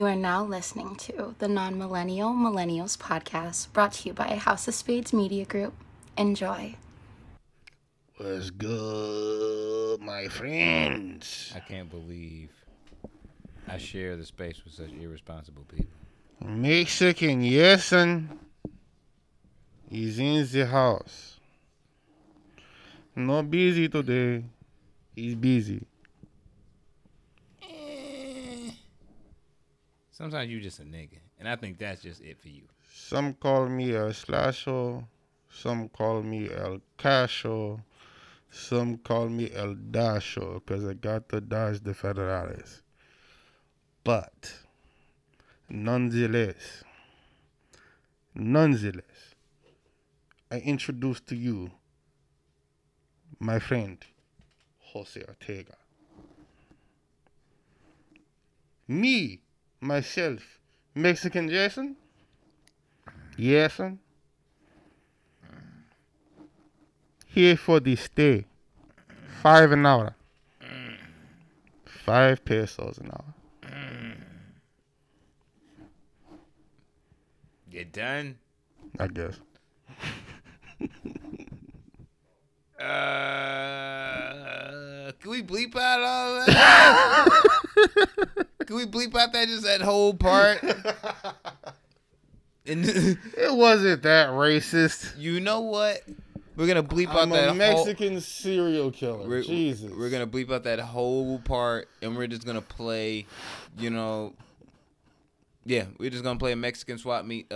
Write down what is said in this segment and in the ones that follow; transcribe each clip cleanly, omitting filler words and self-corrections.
You are now listening to the Non-Millennial Millennials podcast, brought to you by House of Spades Media Group. Enjoy. What's good, my friends? I can't believe I share the space with such irresponsible people. Mexican Yeson is in the house. Not busy today. He's busy. Sometimes you just a nigga, and I think that's just it for you. Some call me El Slasho. Some call me El Cacho. Some call me El Dasho because I got to dodge the Federales. But, nonetheless, I introduce to you my friend, Jose Ortega. Me, myself, Mexican Jason? Yeson? Here for the stay. 5 an hour. 5 pesos an hour. You done? I guess. Can we bleep out all that? Can we bleep out that whole part? And It wasn't that racist. you know what? We're gonna bleep out I'm that a Mexican serial killer. Jesus. We're gonna bleep out that whole part, and we're just gonna play, we're just gonna play a Mexican swap meet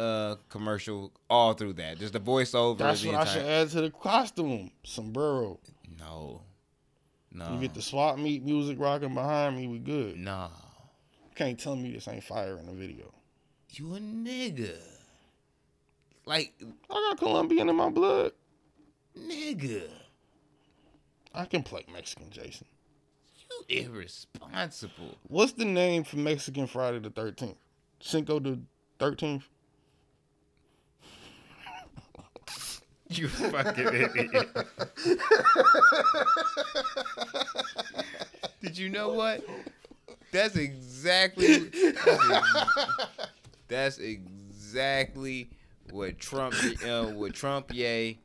commercial all through that. Just the voiceover. That's what I should add to the costume. Sombrero. No. You get the swap meet music rocking behind me, we good. No. You can't tell me this ain't fire in the video. You a nigga. Like, I got Colombian in my blood. nigga. I can play Mexican Jason. You irresponsible. What's the name for Mexican Friday the 13th? Cinco the 13th? You fucking idiot. Did you know what? That's exactly what Trump yay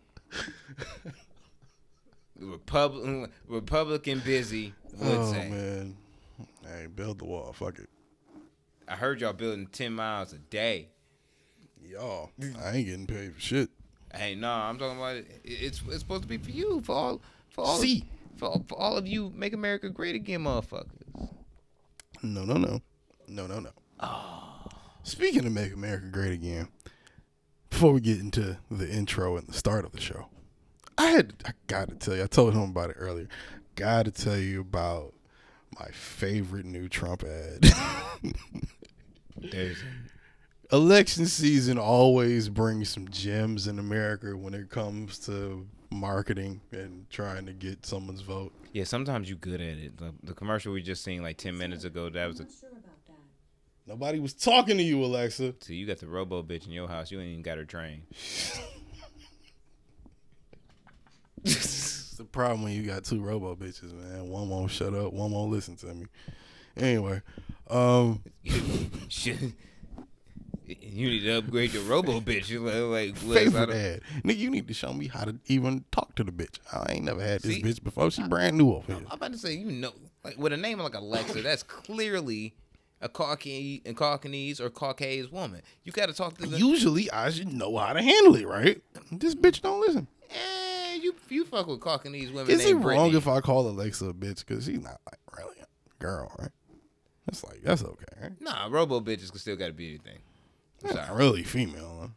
Republican busy would say. Oh, man. Hey, build the wall. Fuck it. I heard y'all building 10 miles a day. Y'all, I ain't getting paid for shit. Hey, no, I'm talking about it. It's supposed to be for you, for all of you, make America great again, motherfuckers. No. Oh. Speaking of Make America Great Again, before we get into the intro and the start of the show, I gotta tell you, I told him about it earlier. Gotta tell you about my favorite new Trump ad. Election season always brings some gems in America when it comes to marketing and trying to get someone's vote. Yeah, sometimes you good at it. The commercial we just seen like 10 minutes ago, that was Nobody was talking to you, Alexa. So you got the robo bitch in your house. You ain't even got her trained. It's the problem when you got 2 robo bitches, man. One won't shut up, one won't listen to me. Anyway, Shit. You need to upgrade your robo bitch. You're like favorite ad. Nigga, you need to show me how to even talk to the bitch. I ain't never had this bitch before. She brand new over here. I'm about to say, like with a name like Alexa, that's clearly a Caucanese or Caucasian woman. You got to talk to them. Usually, I should know how to handle it, right? This bitch don't listen. You fuck with Caucanese women. Is it named wrong Brittany. if I call Alexa a bitch? Because she's not like really a girl, right? That's okay, right? Nah, robo bitches still got to be anything. That's not really female,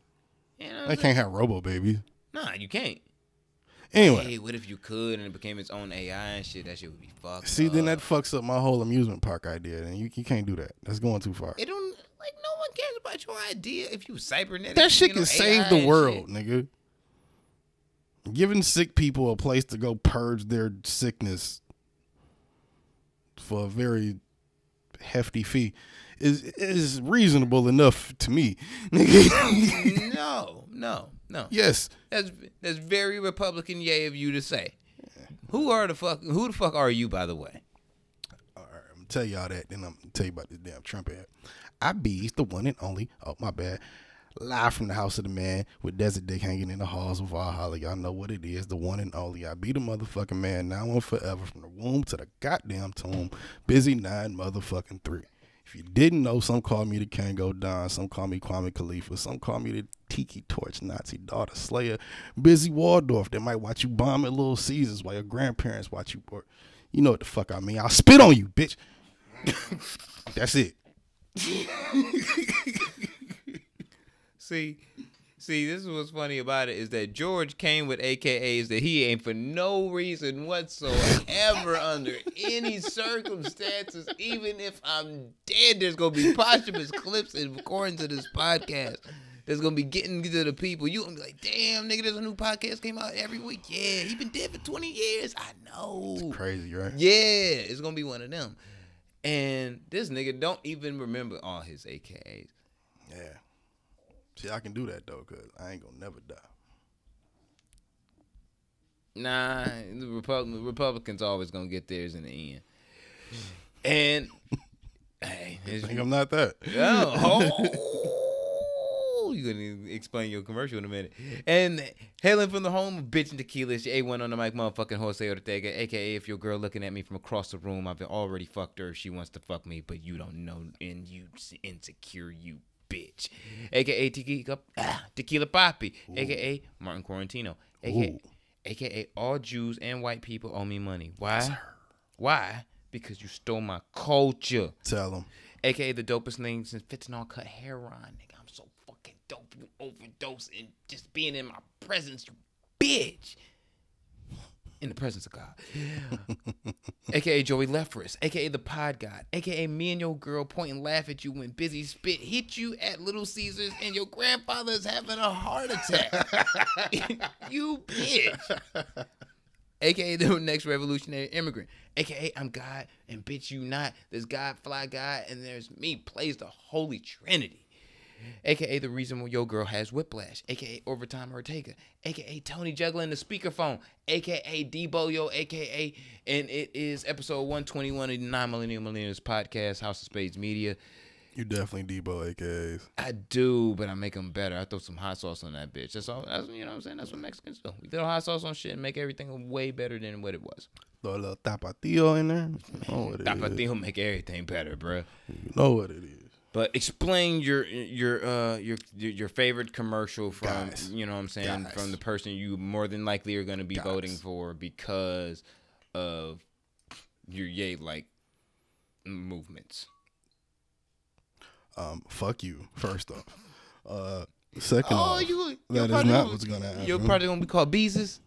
huh? They can't have robo babies. Nah, you can't. Anyway. Hey, what if you could and it became its own AI and shit? That shit would be fucked. See, then that fucks up my whole amusement park idea, and you can't do that. That's going too far. It don't, like, no one cares about your idea if you cybernetic. That shit can save the world, shit. nigga. Giving sick people a place to go purge their sickness for a very hefty fee is reasonable enough to me. Nigga. No. Yes. That's very Republican yay of you to say. Who the fuck are you, by the way? All right, I'm gonna tell y'all that, then I'm gonna tell you about this damn Trump ad. I be's the one and only. Oh, my bad. Live from the house of the man with Desert Dick hanging in the halls of Valhalla. Y'all know what it is. The one and only. I be the motherfucking man now and forever, from the womb to the goddamn tomb. Busy 9 motherfucking 3. If you didn't know, some call me the Kango Don, some call me Kwame Khalifa, some call me the Tiki Torch Nazi daughter Slayer, Busy Waldorf. They might watch you bomb at Little Caesars while your grandparents watch you. Or, you know what the fuck I mean. I'll spit on you, bitch. That's it. See, this is what's funny about it is that George came with AKAs that he ain't for no reason whatsoever under any circumstances. Even if I'm dead, there's gonna be posthumous clips and recordings of this podcast. There's gonna be getting to the people. You gonna be like, damn, nigga, there's a new podcast came out every week. Yeah, he been dead for 20 years. I know. It's crazy, right? Yeah, it's gonna be one of them. And this nigga don't even remember all his AKAs. Yeah. See, I can do that, though, because I ain't going to never die. Nah, the Republicans always going to get theirs in the end. And, hey. I think I'm not that. You're going to explain your commercial in a minute. And hailing from the home of bitch and tequila, it's your A1 on the mic, motherfucking Jose Ortega, a.k.a. if your girl looking at me from across the room, I've already fucked her. She wants to fuck me, but you don't know, and you insecure, you bitch. A.k.a. Tequila Papi, a.k.a. Martin Quarantino, a.k.a. all Jews and white people owe me money. Why? Sir. Why? Because you stole my culture. Tell them. A.k.a. the dopest thing since fentanyl cut heroin, nigga. I'm so fucking dope. You overdose and just being in my presence, you bitch. In the presence of God. A.k.a. Joey Lefferis, a.k.a. the Pod God, a.k.a. me and your girl point and laugh at you when Busy Spit hit you at Little Caesars and your grandfather's having a heart attack. You bitch. A.k.a. the next revolutionary immigrant, a.k.a. I'm God and bitch you not. There's God, fly God, and there's me, plays the Holy Trinity. A.k.a. the reason why your girl has whiplash, a.k.a. Overtime Ortega, a.k.a. Tony juggling the speakerphone, a.k.a. D-Bolio, a.k.a. and it is episode 121 of the Non-Millennial Millennials podcast, House of Spades Media. You definitely Debo AKAs. I do, but I make them better. I throw some hot sauce on that bitch. That's all. That's, you know what I'm saying? That's what Mexicans do. We throw hot sauce on shit and make everything way better than what it was. Throw a little tapatio in there. You know what it Tapatio make everything better, bro. You know what it is. But explain your favorite commercial from Guys. You know what I'm saying, Guys. from the person you more than likely are going to be Guys. voting for because of your yay like movements. Fuck you, first off. Second off, you're that is probably not gonna- what's going to happen. You're probably going to be called Beezus.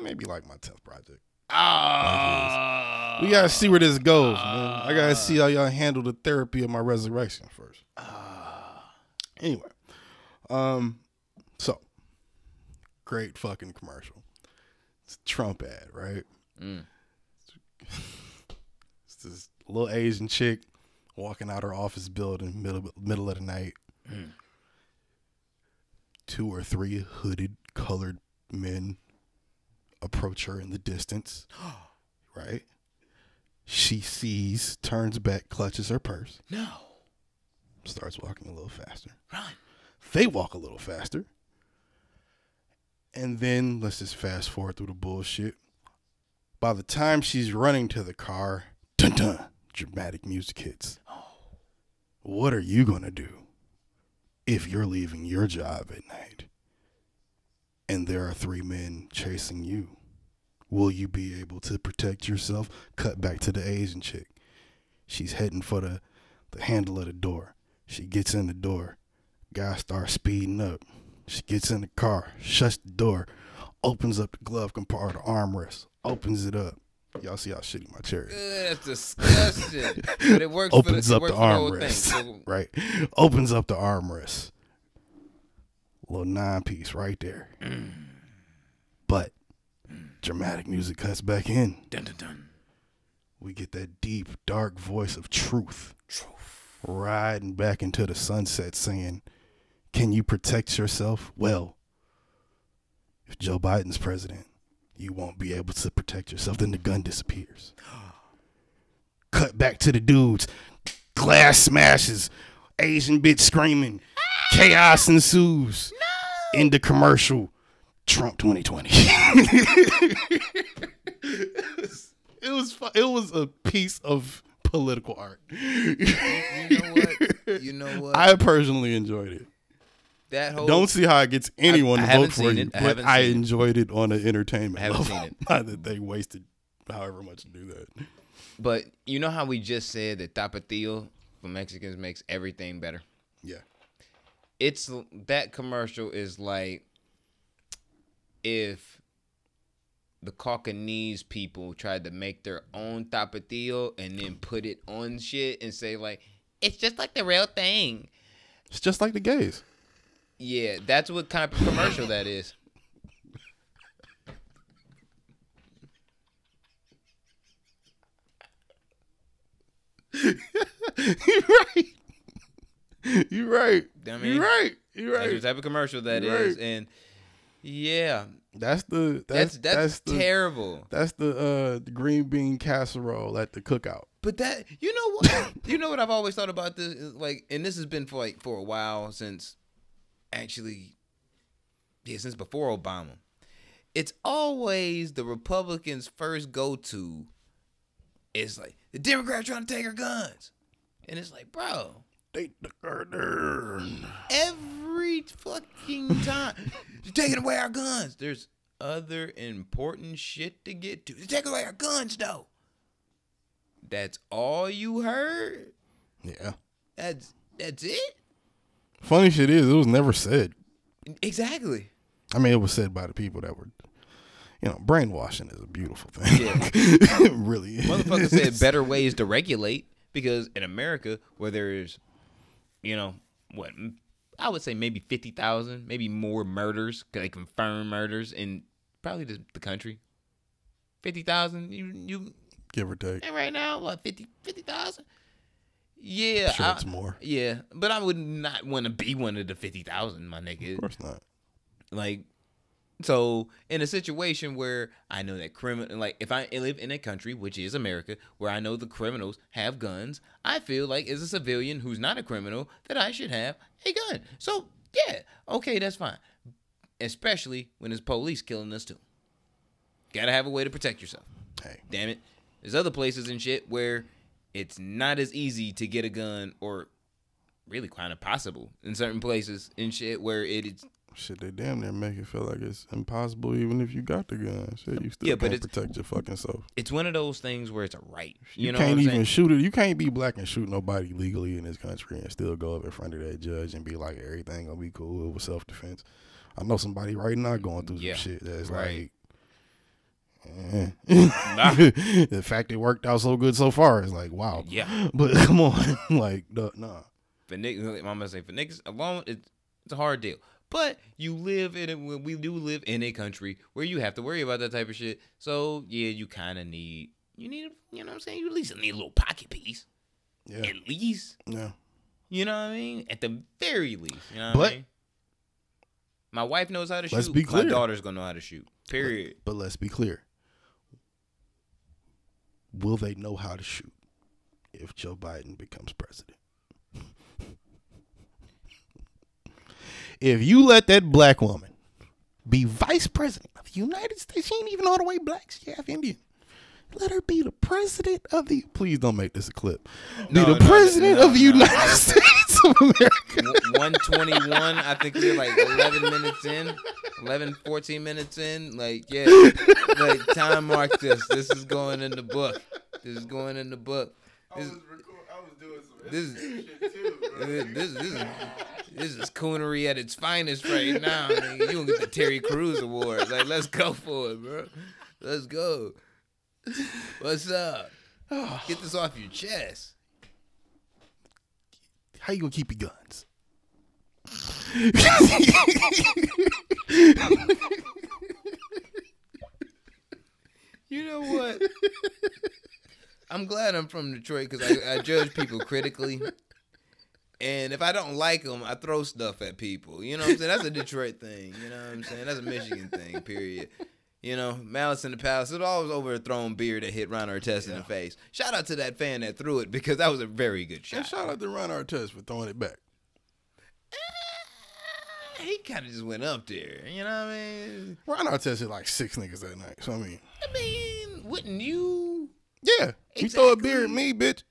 Maybe like my 10th project. Ah. We got to see where this goes, man. I got to see how y'all handle the therapy of my resurrection first. Anyway, so, great fucking commercial. It's a Trump ad, right? It's this little Asian chick walking out her office building middle of the night. 2 or 3 hooded colored men approach her in the distance. Right? She sees, turns back, clutches her purse. No. Starts walking a little faster. Run. They walk a little faster. And then, let's just fast forward through the bullshit. By the time she's running to the car, dun dun, dramatic music hits. What are you going to do if you're leaving your job at night and there are 3 men chasing you? Will you be able to protect yourself? Cut back to the Asian chick. She's heading for the handle of the door. She gets in the door. Guy starts speeding up. She gets in the car, shuts the door, opens up the glove compartment, armrest, opens it up. Y'all see how shitty my chair is. That's disgusting. But it works Opens for up the the whole thing. armrest, So, right? Opens up the armrest. Little 9-piece right there. But dramatic music cuts back in. dun, dun, dun. We get that deep, dark voice of truth. Riding back into the sunset saying, can you protect yourself? Well, if Joe Biden's president, you won't be able to protect yourself. Then the gun disappears. Cut back to the dudes. Glass smashes. Asian bitch screaming. Chaos ensues. No. In the commercial. Trump 2020. It was a piece of political art. You know what? I personally enjoyed it. Don't see how it gets anyone to vote for you, but I enjoyed it on an entertainment level. Seen it. Not that they wasted however much to do that. But you know how we just said that tapatio for Mexicans makes everything better? Yeah. It's that commercial is like if the Caucanese people tried to make their own tapatio and then put it on shit and say like, it's just like the real thing. It's just like the gays. Yeah, that's what kind of commercial that is. You're right. You're right. I mean, you're right. That's the type of commercial that is, and yeah, that's terrible. That's the green bean casserole at the cookout. But that, you know what? You know what I've always thought about this, like, and this has been for a while since since before Obama. It's always the Republicans' first go-to. It's like the Democrats trying to take our guns, and it's like, bro, take the gun. Every fucking time, you're taking away our guns. There's other important shit to get to. They're taking away our guns, though. That's all you heard? Yeah. That's it? Funny shit is, it was never said. Exactly. I mean, it was said by the people that were, brainwashing is a beautiful thing. Yeah. It really is. Motherfuckers said better ways to regulate, because in America, where there's, I would say maybe 50,000, maybe more murders, like confirmed murders in probably the country. 50,000, you give or take. And right now, what, 50,000? Yeah. Sure, it's more. Yeah, but I would not want to be one of the 50,000, my nigga. Of course not. Like, so in a situation where I know that if I live in a country, which is America, where I know the criminals have guns, I feel like as a civilian who's not a criminal, that I should have a gun. So, yeah, okay, that's fine. Especially when there's police killing us, too. Gotta have a way to protect yourself. Hey. Damn it. There's other places and shit where it's not as easy to get a gun, or really kind of possible in certain places and shit where it's... Shit, they damn near make it feel like it's impossible even if you got the gun. Shit, you still can't protect your fucking self. It's one of those things where it's a right. You know can't what I'm even saying? shoot it. You can't be black and shoot nobody legally in this country and still go up in front of that judge and be like, everything gonna be cool. It was self-defense. I know somebody right now going through some shit that's right. like... The fact it worked out so good so far is like, wow. Yeah. But come on. Like, nah. For niggas, I'm gonna say, for niggas alone, it's a hard deal. But we do live in a country where you have to worry about that type of shit. So yeah, you kind of need, you know what I'm saying? You at least need a little pocket piece. Yeah. At least. Yeah. You know what I mean? At the very least. You know what I mean? My wife knows how to shoot. Let's be clear. My daughter's gonna know how to shoot. Period. But let's be clear. Will they know how to shoot if Joe Biden becomes president? If you let that black woman be vice president of the United States, she ain't even all the way black. She half Indian. Let her be the president of the... Please don't make this a clip. Be the president of the United States of America. 121, I think we're like 14 minutes in. Like, yeah. Like, time mark this. This is going in the book. This is going in the book. I was doing some shit too, bro. This is coonery at its finest right now. Nigga. You gonna get the Terry Crews Award. Like, let's go for it, bro. Let's go. What's up? Get this off your chest. How you gonna keep your guns? You know what? I'm glad I'm from Detroit because I judge people critically. And if I don't like them, I throw stuff at people. You know what I'm saying? That's a Detroit thing. You know what I'm saying? That's a Michigan thing, period. You know, Malice in the Palace. It was always overthrown beer that hit Ron Artest in the face. Shout out to that fan that threw it because that was a very good shot. And shout out to Ron Artest for throwing it back. He kind of just went up there. You know what I mean? Ron Artest hit like 6 niggas that night. So, I mean, wouldn't you? Yeah. Exactly. You throw a beer at me, bitch.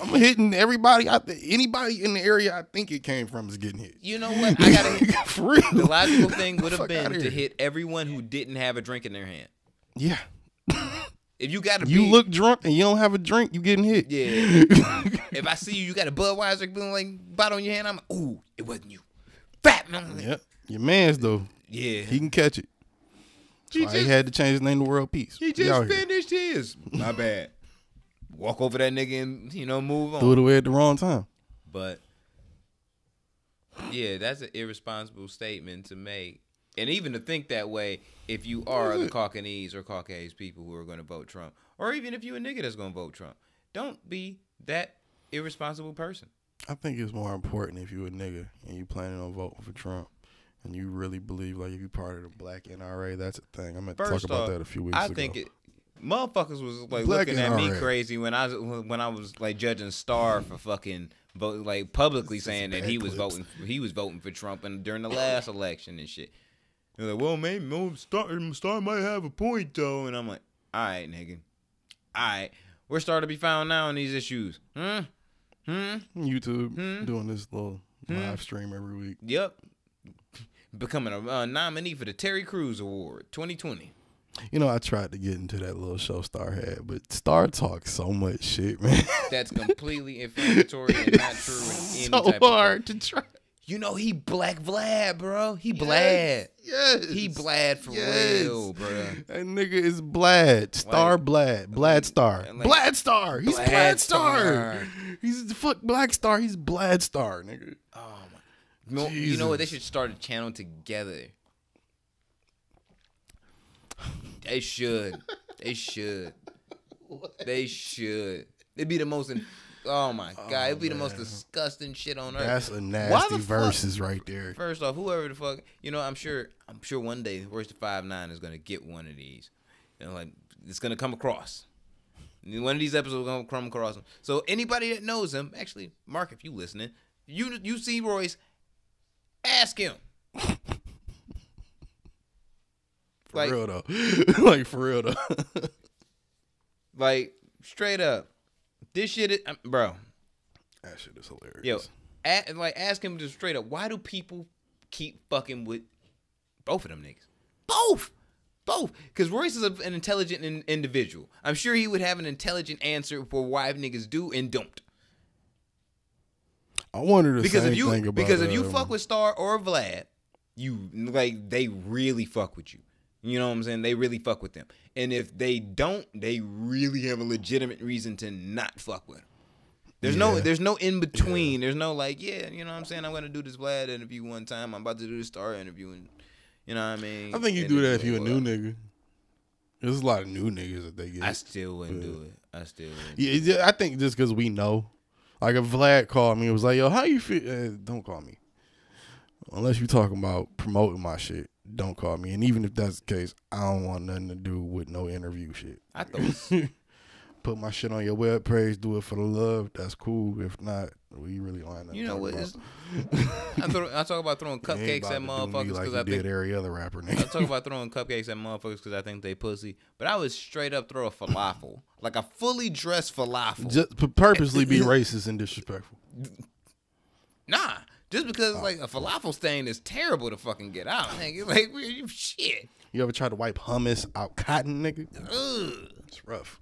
I'm hitting everybody. Anybody in the area I think it came from is getting hit. You know what? I gotta for real. The logical thing would have Fuck been outta to here. hit everyone who didn't have a drink in their hand. Yeah. If you got You look drunk and you don't have a drink, you getting hit. Yeah. If I see you got a Budweiser bottle in your hand, I'm like, ooh, it wasn't you. Fat man. Yep. Your man's though. Yeah. He can catch it. That's why he had to change his name to World Peace. He just finished his. My bad. Walk over that nigga and, move on. Threw it away at the wrong time. But, yeah, that's an irresponsible statement to make. And even to think that way, if you are the Caucanese or Caucasian people who are going to vote Trump, or even if you're a nigga that's going to vote Trump, don't be that irresponsible person. I think it's more important if you a nigga and you planning on voting for Trump and you really believe like if you part of the black NRA, that's a thing. I'm going to talk about that a few weeks ago. I think motherfuckers was like Black looking at me NRA. crazy when I was like judging Starr for fucking vote, like publicly saying that he was voting for Trump and during the last election and shit. They're like, well, maybe Starr might have a point though, and I'm like, all right, nigga, all right, we're starting to be found now on these issues. YouTube doing this little live stream every week. Yep, becoming a nominee for the Terry Crews Award 2020. You know, I tried to get into that little show Star had, but Star talks so much shit, man. That's completely inflammatory and not true in any so type of hard to try. You know, he Black Vlad, bro. He Blad. Yes. He Blad for real, bro. That nigga is Blad. Star Blad. Blad Star. Blad Star. He's Blad Star. He's the fuck Black Star. He's Blad Star, nigga. Oh, my. You know what? They should start a channel together. They should. They should. They should. It'd be the most... Oh my God! It'd be the most disgusting shit on earth. That's a nasty verses right there. First off, whoever the fuck, I'm sure one day Royce the 5'9" is gonna get one of these. Like it's gonna come across. One of these episodes is gonna come across him. So anybody that knows him, actually, Mark, if you listening, you see Royce, ask him. For real though. Like for real though. Like straight up. This shit is, bro. That shit is hilarious. Yo, ask him just straight up. Why do people keep fucking with both of them niggas? Both. Because Royce is an intelligent individual. I'm sure he would have an intelligent answer for why niggas do and don't. I wonder the because same if you thing about because if you fuck with Star or Vlad, they really fuck with you. You know what I'm saying? They really fuck with them. And if they don't, they really have a legitimate reason to not fuck with them. There's no in between. There's no like, you know what I'm saying? I'm gonna do this Vlad interview one time. I'm about to do this Star interview, and you know what I mean? I think you do that if you a new nigga. There's a lot of new niggas that they get. I still wouldn't do it. Yeah, I think just because we know. Like if Vlad called me and was like, yo, how you feel? Don't call me. Unless you talking about promoting my shit. Don't call me. And even if that's the case, I don't want nothing to do with no interview shit. I thought put my shit on your webpage, do it for the love. That's cool. If not, we really don't. You know what? I talk about throwing cupcakes at motherfuckers because I think every other rapper. Nigga. I talk about throwing cupcakes at motherfuckers because I think they pussy. But I would straight up throw a falafel, like a fully dressed falafel, just purposely be racist and disrespectful. Nah. Just because like a falafel stain is terrible to fucking get out. Nigga. Like shit. You ever try to wipe hummus out cotton, nigga? Ugh. It's rough.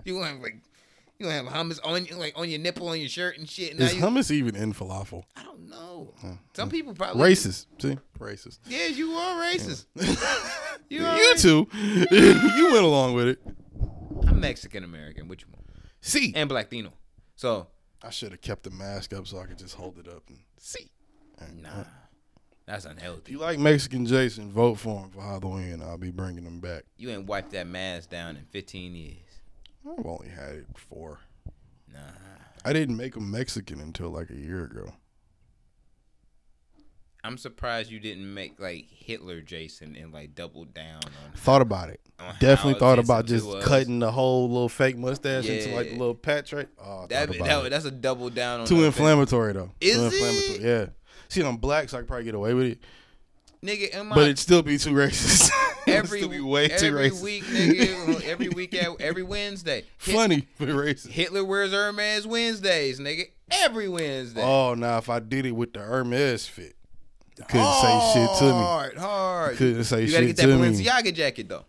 You gonna have hummus on your nipple on your shirt and shit. Is hummus even in falafel? I don't know. Some people probably racist. See, racist. Yeah, you are racist. Yeah. You too. You went along with it. I'm Mexican American. Which one? See, and Blackino. So I should have kept the mask up so I could just hold it up and see. Nah, that's unhealthy. If you like Mexican Jason, vote for him for Halloween. I'll be bringing him back. You ain't wiped that mask down in 15 years. I've only had it 4. Nah. I didn't make him Mexican until like a year ago. I'm surprised you didn't make like Hitler Jason and like double down on. Thought about it. On Definitely how thought about offensive just it was. cutting the whole little fake mustache into like the Yeah. little patch, right? Oh, I thought about it. That's a double down on. Too that inflammatory though. Is Too it? inflammatory. Yeah. See, I'm black, so I could probably get away with it. Nigga, in my, But it'd still be too racist. every it'd still be way too every racist. week, nigga, every Wednesday. Funny, but racist. Hitler wears Hermes Wednesdays, nigga. Every Wednesday. Oh, now if I did it with the Hermes fit, you couldn't say shit to me. Hard. Couldn't say You gotta shit get to that me. Balenciaga jacket though.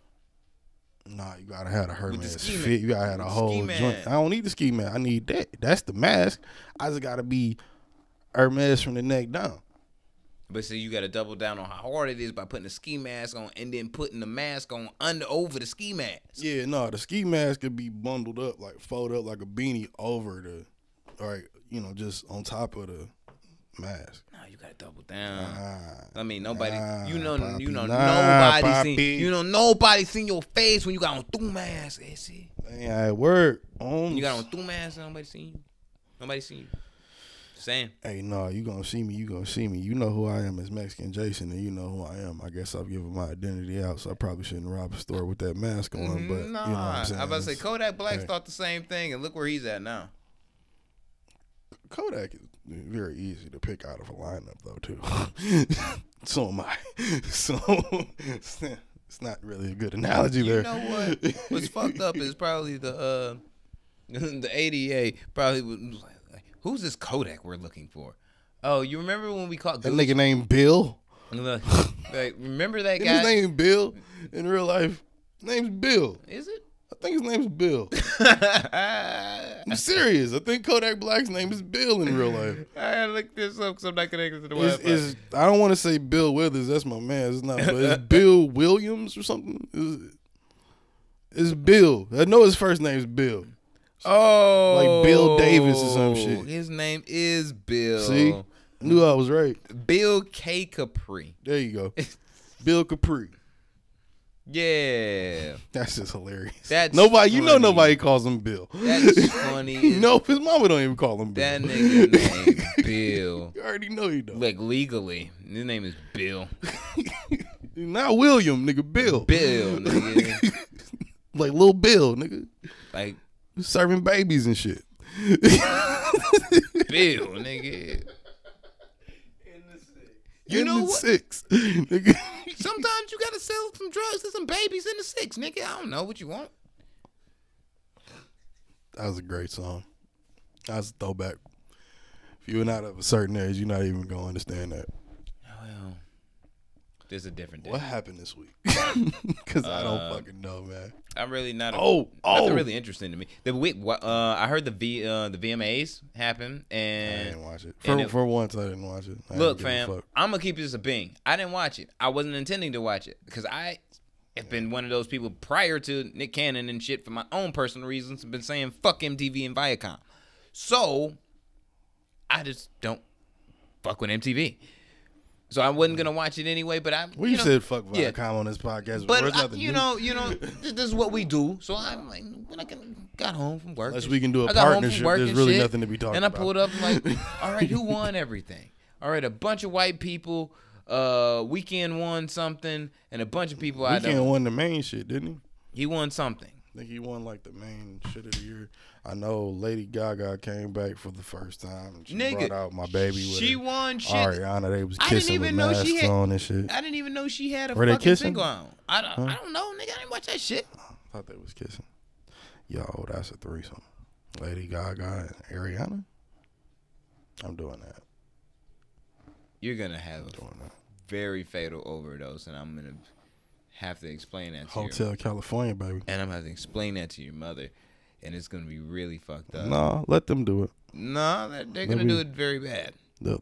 Nah, you gotta have a Hermes ski fit. mask. You gotta have a With the whole ski joint. mask. I don't need the ski mask. I need that. That's the mask. I just gotta be Hermes from the neck down. But see, you got to double down on how hard it is by putting the ski mask on and then putting the mask on over the ski mask. Yeah, no, the ski mask could be bundled up, like fold up like a beanie over the, just on top of the mask. No, you got to double down. Nah, I mean, nobody, Poppy, nobody seen your face when you got on two mask. See, ain't at work. you got on two masks and nobody seen you. Nobody seen you. Saying. Hey, no, you gonna see me. You gonna see me. You know who I am as Mexican Jason, and you know who I am. I guess I've given my identity out, so I probably shouldn't rob a store with that mask on. But Nah, you know what I'm saying. I about to say Kodak Black hey. thought the same thing, and look where he's at now. Kodak is very easy to pick out of a lineup, though, too. So am I. So it's not really a good analogy there. You know what? What's fucked up is probably the ADA probably was like, who's this Kodak we're looking for? Oh, you remember when we caught That nigga named Bill? Like, remember that Isn't guy? his name Bill in real life? His name's Bill. Is it? I think his name's Bill. I'm serious. I think Kodak Black's name is Bill in real life. I gotta look this up because I'm not connected to the Wi-Fi. I don't want to say Bill Withers. That's my man. It's not. But it's Bill Williams or something. It's Bill. I know his first name's Bill. Oh, Like Bill Davis or some shit. His name is Bill. See? I knew I was right. Bill K. Capri. There you go. Bill Capri. Yeah. That's just hilarious. That's nobody. You know funny. nobody calls him Bill. That's funny. No, his mama don't even call him Bill. That nigga name Bill. You already know you don't. Like legally, his name is Bill. Not William, nigga. Bill. Bill, nigga. Like Lil Bill, nigga. Like Serving babies and shit. Bill, nigga. You know know what? what? Six. Nigga. Sometimes you gotta sell some drugs to some babies in the six, nigga. I don't know what you want. That was a great song. That was a throwback. If you're not of a certain age, you're not even gonna understand that. Well, there's a different day. What happened this week? Because I don't fucking know, man. I'm really not. Nothing really interesting to me. The week, I heard the VMAs happen, I and didn't watch it. and For once, I didn't watch it. I look, didn't give a fam, fuck. I'm gonna keep this a being. I didn't watch it. I wasn't intending to watch it because I have been one of those people prior to Nick Cannon and shit for my own personal reasons. Have been saying fuck MTV and Viacom, so I just don't fuck with MTV. So I wasn't gonna watch it anyway, but I. We said fuck Viacom on this podcast, But there's nothing new. this is what we do. So I'm like, when I got home from work, Unless and we can do a I got home from partnership, work there's and really shit, nothing to be talking and I about. pulled up and like, all right, who won everything? All right, a bunch of white people. Weekend won something, and a bunch of people I Weeknd don't. won the main shit, didn't he? He won something. I think he won like the main shit of the year. I know Lady Gaga came back for the first time. And she Nigga, brought out my baby with she her. won shit. Ariana, they was I didn't kissing with even know she masks had- on and shit. I didn't even know she had a Were they fucking kissing? single on. I don't know, nigga. I didn't watch that shit. I thought they was kissing. Yo, that's a threesome. Lady Gaga and Ariana? I'm doing that. You're gonna have a Doing that. very fatal overdose, and I'm gonna have to explain that to you. Hotel California, baby. And I'm gonna have to explain that to your mother, and it's gonna be really fucked up. Nah, let them do it. No, they're gonna do it very bad. They'll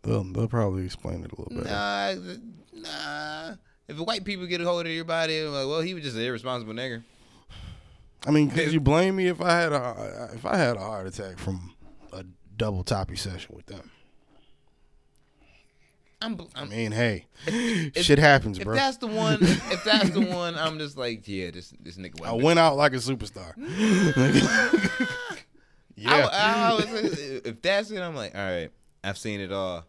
probably explain it a little better. Nah. If white people get a hold of your body, I'm like, well, he was just an irresponsible nigger. I mean, could you blame me if I had a heart attack from a double toppy session with them? I mean, hey, shit happens, bro. If that's the one, I'm just like, yeah, this nigga. I went out like a superstar. Yeah. If that's it, I'm like, all right, I've seen it all.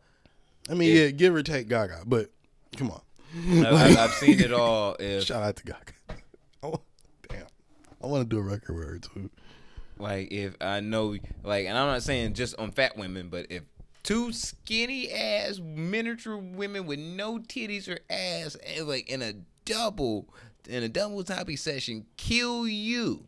I mean, yeah, give or take Gaga, but come on. I've seen it all. Shout out to Gaga. Damn, I want to do a record with her too. Like if I know, like, and I'm not saying just on fat women, but if two skinny ass miniature women with no titties or ass, like in a double toppy session, kill you.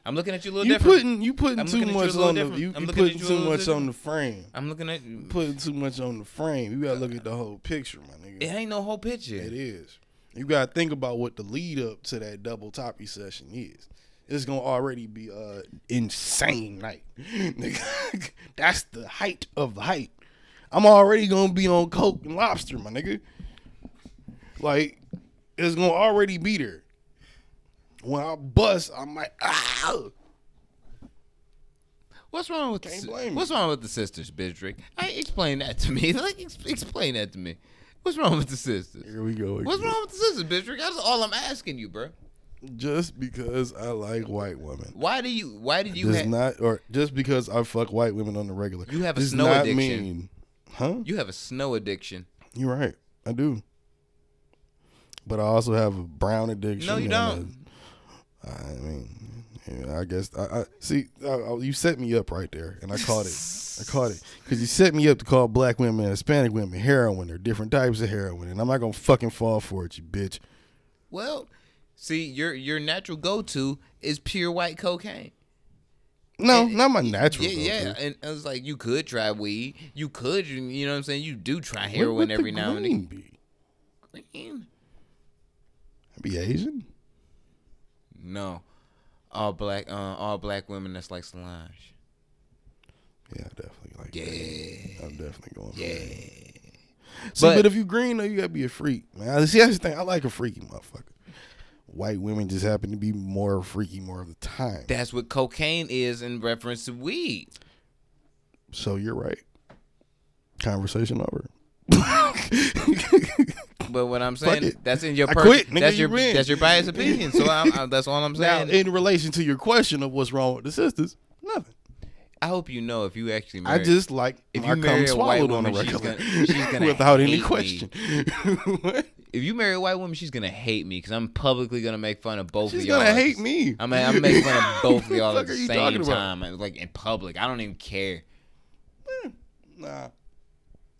I'm looking at you a little different. You putting too much on the you putting too much on the frame. I'm looking at you. Putting too much on the frame. You gotta look at the whole picture, my nigga. It ain't no whole picture. It is. You gotta think about what the lead up to that double toppy session is. It's gonna already be insane night. Nigga, that's the height of the height. I'm already gonna be on coke and lobster, my nigga. Like, it's gonna already be there. When I bust, I'm like, ah. What's wrong with what's wrong with the sisters, Bidrick? Explain that to me. Like, explain that to me. What's wrong with the sisters? Here we go again. What's wrong with the sisters, Bidrick? That's all I'm asking you, bro. Just because I like white women. Why do you just because I fuck white women on the regular. You have a snow addiction. Mean, huh? You have a snow addiction. You're right. I do. But I also have a brown addiction. No, you don't. I mean, yeah, I guess I see. You set me up right there, and I caught it. Because you set me up to call black women and Hispanic women heroin. They're different types of heroin, and I'm not gonna fucking fall for it, you bitch. Well, see, your natural go-to is pure white cocaine. No, not my natural go-to. Yeah, and I was like, you could try weed. You could, you know what I'm saying? You do try heroin every now and then. Green? Be Asian? No, all black women. That's like Solange. Yeah, I definitely like that. I'm definitely going for that. See, but if you green, though, you gotta be a freak, man. See, that's the thing. I like a freaky motherfucker. White women just happen to be more freaky more of the time. That's what cocaine is in reference to weed. So you're right. Conversation over. But what I'm saying, that's in your that's your biased opinion. So that's all I'm saying. Now, in relation to your question of what's wrong with the sisters, nothing. I hope you know if you actually marry, I just like if you marry a white woman, she's gonna without any question. If you marry a white woman, she's gonna hate me because I'm publicly gonna make fun of both of y'all. She's gonna hate me. I'm making fun of both of y'all at the same time, like in public. I don't even care. Nah.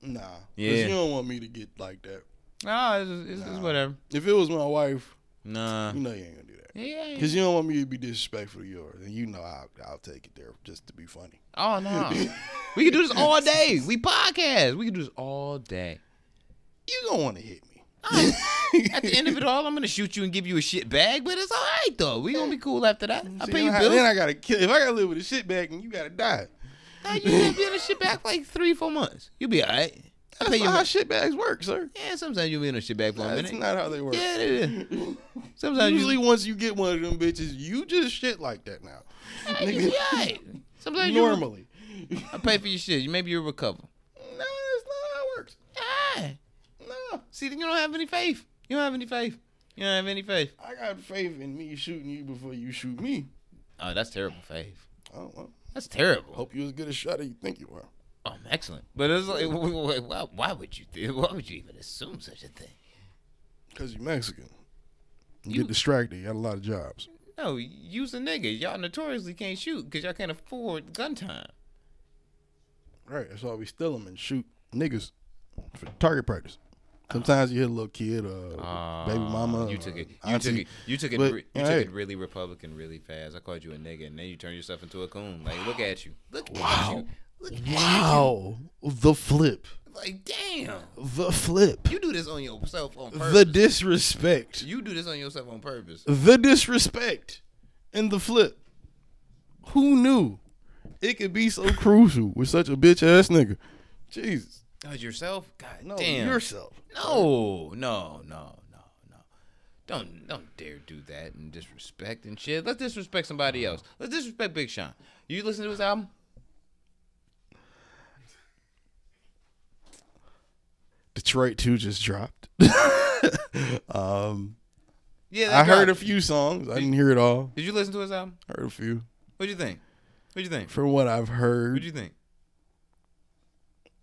Yeah. Because you don't want me to get like that. No, it's whatever. If it was my wife, nah, you know you ain't gonna do that. Yeah. Because you don't want me to be disrespectful to yours, and you know I'll take it there just to be funny. Oh no, we can do this all day. We podcast. We can do this all day. You don't want to hit me. At the end of it all, I'm gonna shoot you and give you a shit bag, but it's all right though. We gonna be cool after that. I pay you bills. Then I gotta kill. If I gotta live with a shit bag, and you gotta die. No, you gonna be in a shit bag for like 3-4 months. You'll be all right. That's not how shit bags work, sir. Yeah, sometimes you'll be in a shit bag for a minute. That's not how they work. Yeah, it is. Sometimes usually once you get one of them bitches, you just shit like that now. Nigga, right. Sometimes normally. I pay for your shit. Maybe you'll recover. No, that's not how it works. Yeah. No. See, you don't have any faith. You don't have any faith. You don't have any faith. I got faith in me shooting you before you shoot me. Oh, that's terrible faith. Oh, well. That's terrible. Hope you as good a shot as you think you are. Oh, excellent. But it's like, why would you even assume such a thing? Because you're Mexican. You get distracted. You got a lot of jobs. No, you's a nigga. Y'all notoriously can't shoot because y'all can't afford gun time. Right. That's why we steal them and shoot niggas for target practice. Sometimes you hit a little kid, baby mama. You took it really Republican really fast. I called you a nigga, and then you turned yourself into a coon. Like, look at you. Look at you. Look at you. The flip. Like, damn. The flip. You do this on yourself on purpose. The disrespect. You do this on yourself on purpose. The disrespect and the flip. Who knew it could be so crucial with such a bitch ass nigga? Jesus. Oh, yourself? God no, damn. Yourself. No. Don't dare do that and disrespect and shit. Let's disrespect somebody else. Let's disrespect Big Sean. You listen to his album? Detroit 2 just dropped. Yeah, I heard a few songs. I didn't hear it all. Did you listen to his album? Heard a few. What'd you think? From what I've heard. What'd you think?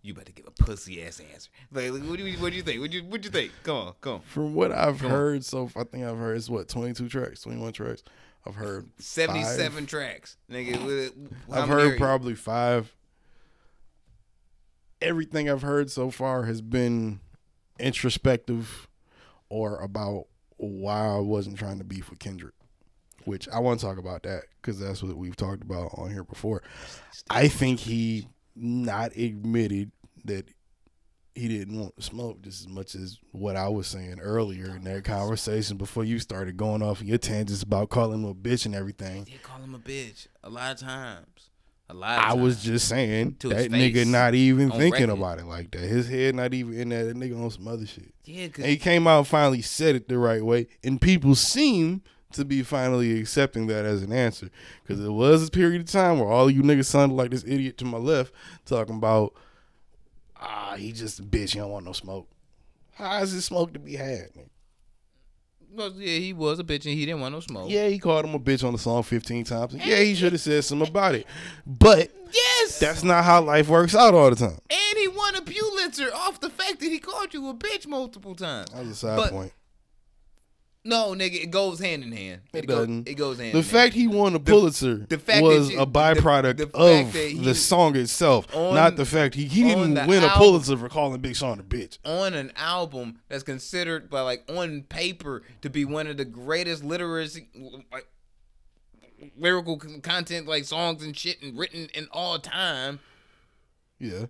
You better give a pussy ass answer. Like, what do you think? What you think? Come on. From what I've heard, I think I've heard it's 22 tracks, 21 tracks. I've heard 77 5. tracks, nigga. I've heard probably 5. Everything I've heard so far has been introspective or about why I wasn't trying to beef with Kendrick, which I want to talk about that because that's what we've talked about on here before. I think he not admitted that he didn't want to smoke just as much as what I was saying earlier in that conversation before you started going off on your tangents about calling him a bitch and everything. I did call him a bitch a lot of times. I was just saying to that his face, nigga not even thinking record. about it like that. His head not even in that. That nigga on some other shit. Yeah, and he came out and finally said it the right way, and people seem to be finally accepting that as an answer. Because there was a period of time where all you niggas sounded like this idiot to my left talking about, he just a bitch, he don't want no smoke. How is it smoke to be had, nigga? Well, yeah, he was a bitch and he didn't want no smoke. Yeah, he called him a bitch on the song 15 times. And yeah, he should have said something about it. But yes, that's not how life works out all the time. And he won a Pulitzer off the fact that he called you a bitch multiple times. That was a side point. No, nigga, it goes hand in hand. It doesn't. It goes hand in hand. The fact he won a Pulitzer was a byproduct of the song itself, not the fact he didn't win a Pulitzer for calling Big Sean a bitch. On an album that's considered by on paper to be one of the greatest lyrical content songs and shit and written in all time. Yeah.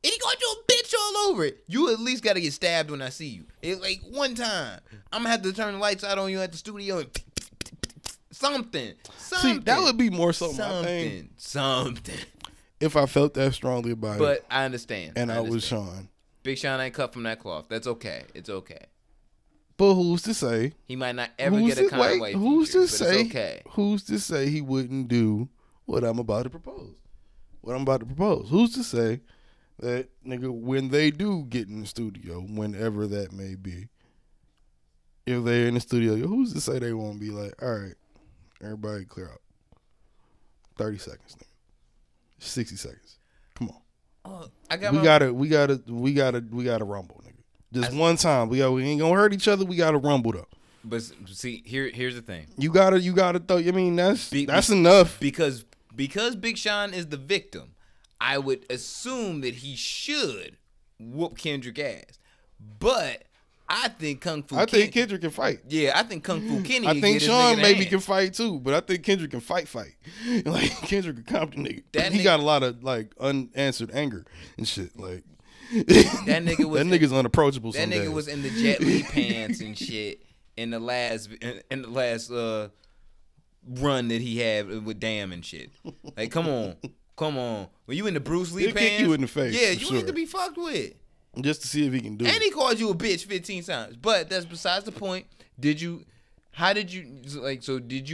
And he called you a bitch all over it. You at least got to get stabbed when I see you. It's one time. I'm going to have to turn the lights out on you at the studio and something. See, that would be more so my thing. Something. If I felt that strongly about it. But I understand. And I was Sean. Big Sean ain't cut from that cloth. That's okay. It's okay. But who's to say? He might not ever get a Conway feature, but it's okay. Who's to say he wouldn't do what I'm about to propose? Who's to say that nigga, when they do get in the studio, whenever that may be, if they're in the studio, who's to say they won't be like, all right, everybody clear out. 30 seconds, nigga. 60 seconds. Come on. We gotta rumble, nigga. Just one time. We ain't gonna hurt each other. We gotta rumble though. But see, here's the thing. You gotta throw. I mean, that's enough. Because Big Sean is the victim, I would assume that he should whoop Kendrick ass. But I think think Kendrick can fight. Yeah, I think Kung Fu Kenny. I think Sean maybe can fight too, but I think Kendrick can fight. Like Kendrick can comp the nigga. He got a lot of unanswered anger and shit. Like that nigga's unapproachable. That nigga was in the Jet Li pants and shit in the last run that he had with Damn and shit. Like, come on. When you in the Bruce Lee pants, kick you in the face. Yeah, you need to be fucked with. Just to see if he can do it. And he called you a bitch 15 times. But that's besides the point. Did you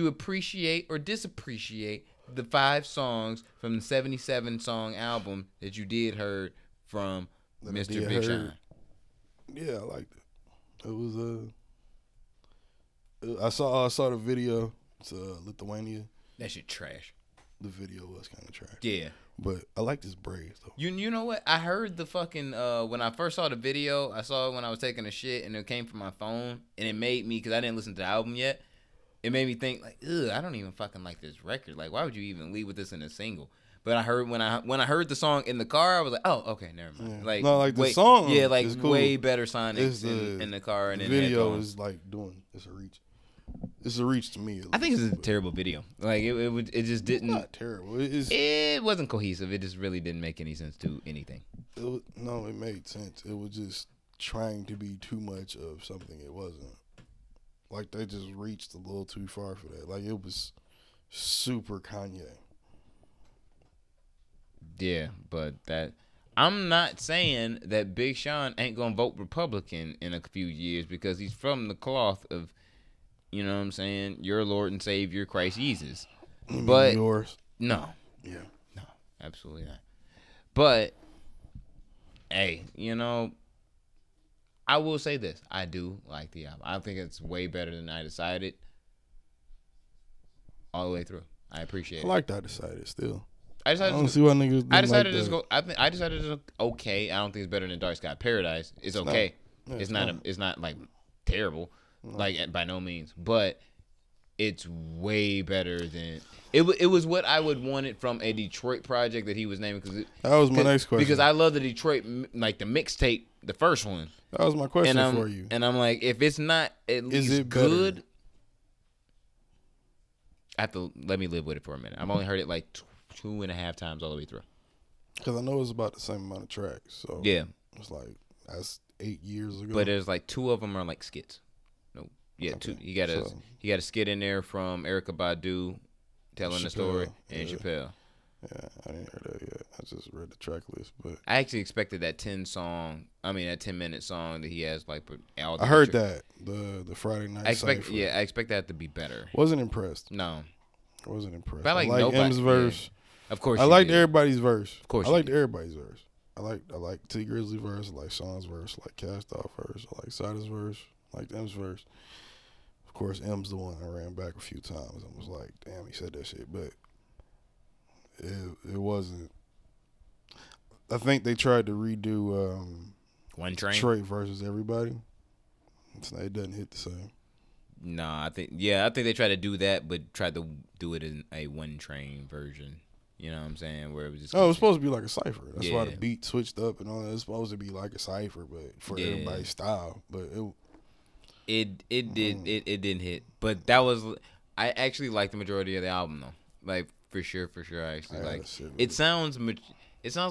appreciate or disappreciate the 5 songs from the 77 song album that you did heard from Mr. Big Sean? Yeah, I liked it. It was I saw the video. It's Lithuania. That shit trash. The video was kind of trash. Yeah. But I liked his braids though. You know what? I heard the fucking when I first saw the video, I saw it when I was taking a shit and it came from my phone and it made me, because I didn't listen to the album yet, it made me think like, ugh, I don't even fucking like this record. Like, why would you even leave with this in a single? But I heard when I heard the song in the car, I was like, oh, okay, never mind. Yeah. Like the song, yeah, like cool. Way better sonics in the car and the in video is like it's a reach. It's a reach to me. I think it's a terrible video. Like it just didn't. It's not terrible. It wasn't cohesive. It just really didn't make any sense to anything. No, it made sense. It was just trying to be too much of something it wasn't. Like they just reached a little too far for that. Like it was super Kanye. Yeah, but I'm not saying that Big Sean ain't gonna vote Republican in a few years because he's from the cloth of, you know what I'm saying, your Lord and Savior Christ Jesus. But yours? No. Yeah. No, absolutely not. But hey, I will say this. I do like the album. I think it's way better than I Decided all the way through. I appreciate it. I like I Decided still. I don't see why niggas. I decided like to go. I decided to go okay. I don't think it's better than Dark Sky Paradise. It's okay. It's not. It's not like terrible. No. Like by no means, but it's way better than it. It was what I would want it from a Detroit project that he was naming. That was my next question. Because I love the Detroit, like the mixtape, the first one. That was my question for you. And I'm like, if it's not at least good, I have to let me live with it for a minute. I've only heard it like 2.5 times all the way through. Because I know it's about the same amount of tracks. So yeah, it's like that's 8 years ago. But there's like 2 of them are like skits. No, yeah, okay. 2. He got a skit in there from Erykah Badu telling the story and Chappelle. Yeah, I didn't hear that yet. I just read the track list, but I actually expected that 10-minute song that he has like all the I heard that the Friday night. I expect that to be better. Wasn't impressed. No, I wasn't impressed. But I like M's verse. Yeah. Of course, I liked everybody's verse. Of course, I liked everybody's verse. I like T Grizzly verse. I like Sean's verse. I like Cast Off verse. I like Sida's verse. I like M's verse. Of course, M's the one I ran back a few times and was like, "Damn, he said that shit," but it wasn't. I think they tried to redo One Train Detroit versus everybody. It doesn't hit the same. Nah, I think they tried to do that, but tried to do it in a One Train version. You know what I'm saying? Where it was just it was supposed to be like a cipher. That's why the beat switched up and all that. It's supposed to be like a cipher, but for everybody's style. But it didn't hit. But that was I actually liked the majority of the album though. Like for sure. I actually like it. Sounds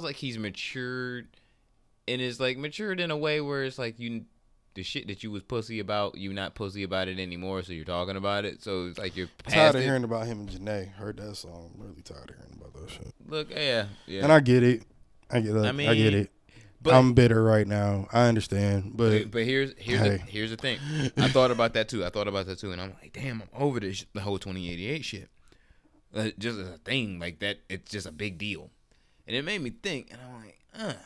like he's matured, and it's like matured in a way where it's like the shit that you was pussy about, you not pussy about it anymore, so you're talking about it. So it's like you're tired of hearing about him and Janae. Heard that song. I'm really tired of hearing about that shit. Look, yeah. And I get it. I get it. But I'm bitter right now. I understand, but here's the thing. I thought about that too. And I'm like, damn, I'm over this the whole 2088 shit. Just as a thing like that, it's just a big deal, and it made me think. And I'm like,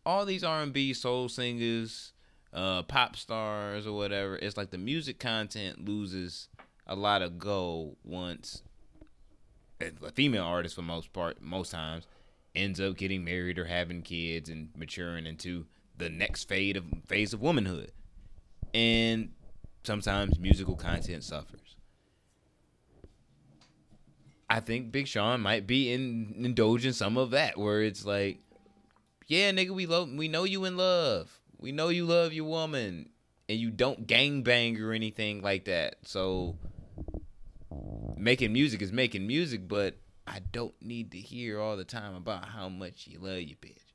all these R&B soul singers, pop stars or whatever, it's like the music content loses a lot of go once a female artist, for most times, ends up getting married or having kids and maturing into the next phase of womanhood. And sometimes musical content suffers. I think Big Sean might be indulging some of that, where it's like, yeah, nigga, we know you in love. We know you love your woman, and you don't gangbang or anything like that. So making music is making music, but I don't need to hear all the time about how much you love your bitch.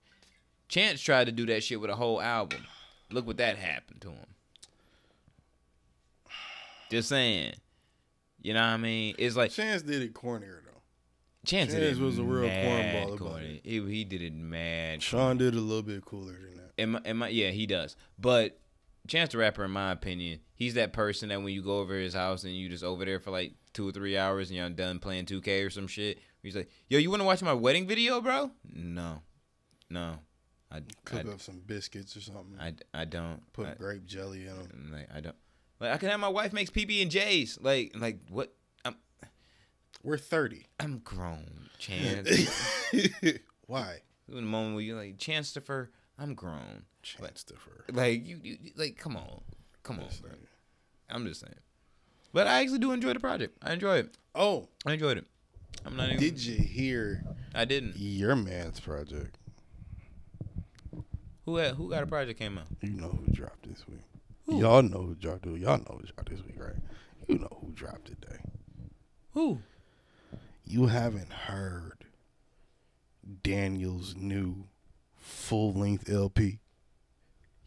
Chance tried to do that shit with a whole album. Look what that happened to him. Just saying. You know what I mean? It's like Chance did it cornier though. Chance was a real cornball about it. He did it mad. Sean did it a little bit cooler than that. Yeah, he does. But Chance the Rapper, in my opinion, he's that person that when you go over his house and you just over there for like 2 or 3 hours and you're done playing 2K or some shit, he's like, yo, you want to watch my wedding video, bro? No. I cook up some biscuits or something. I don't. Put grape jelly in them. Like, I don't. Like, I can have my wife makes PB&Js. Like what? We're 30. I'm grown, Chance. Why? In the moment where you're like, Chancellor, I'm grown. Chancellor. Like you like, come on, bro. I'm just saying. But I actually do enjoy the project. I enjoy it. Oh, I enjoyed it. I'm not even. Did you hear? I didn't. Your man's project. Who got a project came out? You know who dropped this week. Who? Y'all know who dropped it. Y'all know who dropped this week, right? You know who dropped today. Who? You haven't heard Daniel's new full-length LP.